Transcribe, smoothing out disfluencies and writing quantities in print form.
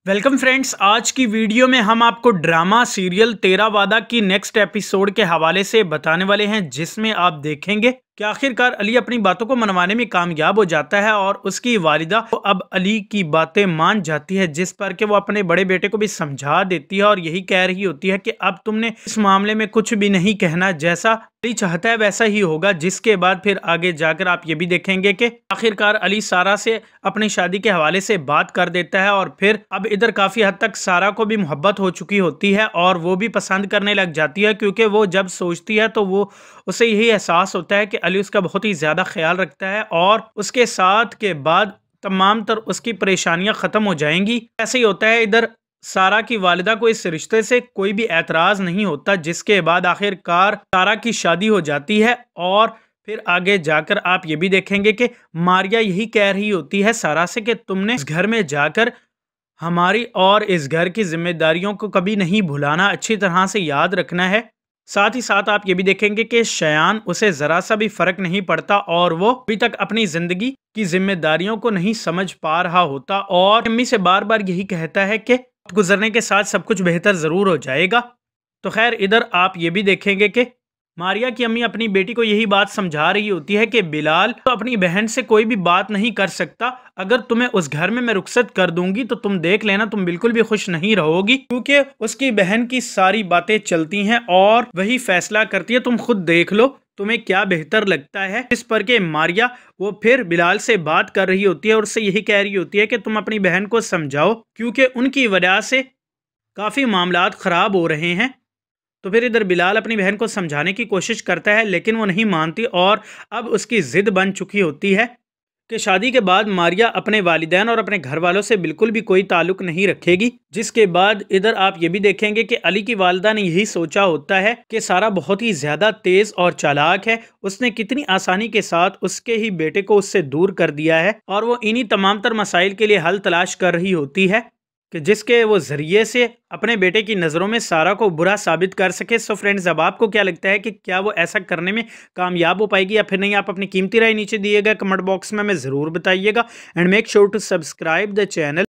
Welcome friends, आज की video में हम आपको ड्रामा सीरियल तेरा वादा की नेक्स्ट एपिसोड के हवाले से बताने वाले हैं, जिसमें आप देखेंगे कि आखिरकार अली अपनी बातों को मनवाने में कामयाब हो जाता है और उसकी वालिदा तो अब अली की बातें मान जाती है, जिस पर कि वो अपने बड़े बेटे को भी समझा देती है और यही कह रही होती है कि अब तुमने इस मामले में कुछ भी नहीं कहना, जैसा अली चाहता है वैसा ही होगा। जिसके बाद फिर आगे जाकर आप ये भी देखेंगे कि आखिरकार अली सारा से अपनी शादी के हवाले से बात कर देता है और फिर अब इधर काफी हद तक सारा को भी मोहब्बत हो चुकी होती है और वो भी पसंद करने लग जाती है, क्योंकि वो जब सोचती है तो वो उसे यही एहसास होता है कि अली उसका बहुत ही ज्यादा ख्याल रखता है और उसके साथ के बाद तमाम तर उसकी परेशानियां खत्म हो जाएंगी। ऐसे ही होता है, इधर सारा की वालिदा को इस रिश्ते से कोई भी एतराज नहीं होता, जिसके बाद आखिरकार सारा की शादी हो जाती है। और फिर आगे जाकर आप ये भी देखेंगे कि मारिया यही कह रही होती है सारा से कि तुमने इस घर में जाकर हमारी और इस घर की जिम्मेदारियों को कभी नहीं भुलाना, अच्छी तरह से याद रखना है। साथ ही साथ आप ये भी देखेंगे कि शयान उसे जरा सा भी फर्क नहीं पड़ता और वो अभी तक अपनी जिंदगी की जिम्मेदारियों को नहीं समझ पा रहा होता और अम्मी से बार बार यही कहता है कि वक्त गुजरने के साथ सब कुछ बेहतर जरूर हो जाएगा। तो खैर, इधर आप ये भी देखेंगे कि मारिया की अम्मी अपनी बेटी को यही बात समझा रही होती है कि बिलाल तो अपनी बहन से कोई भी बात नहीं कर सकता, अगर तुम्हें उस घर में मैं रुखसत कर दूंगी तो तुम देख लेना, तुम बिल्कुल भी खुश नहीं रहोगी, क्योंकि उसकी बहन की सारी बातें चलती हैं और वही फैसला करती है। तुम खुद देख लो तुम्हें क्या बेहतर लगता है। इस पर के मारिया वो फिर बिलाल से बात कर रही होती है और उससे यही कह रही होती है कि तुम अपनी बहन को समझाओ, क्योंकि उनकी वजह से काफी मामलात खराब हो रहे हैं। तो फिर इधर बिलाल अपनी बहन को समझाने की कोशिश करता है, लेकिन वो नहीं मानती और अब उसकी जिद बन चुकी होती है कि शादी के बाद मारिया अपने वालिदैन और अपने घर वालों से बिल्कुल भी कोई ताल्लुक नहीं रखेगी। जिसके बाद इधर आप ये भी देखेंगे कि अली की वालिदा ने यही सोचा होता है कि सारा बहुत ही ज्यादा तेज और चालाक है, उसने कितनी आसानी के साथ उसके ही बेटे को उससे दूर कर दिया है और वो इन्हीं तमाम तर मसाइल के लिए हल तलाश कर रही होती है कि जिसके वो जरिए से अपने बेटे की नज़रों में सारा को बुरा साबित कर सके। सो फ्रेंड्स, अब आपको क्या लगता है कि क्या वो ऐसा करने में कामयाब हो पाएगी या फिर नहीं? आप अपनी कीमती राय नीचे दिए गए कमेंट बॉक्स में हमें ज़रूर बताइएगा and make sure to subscribe the channel.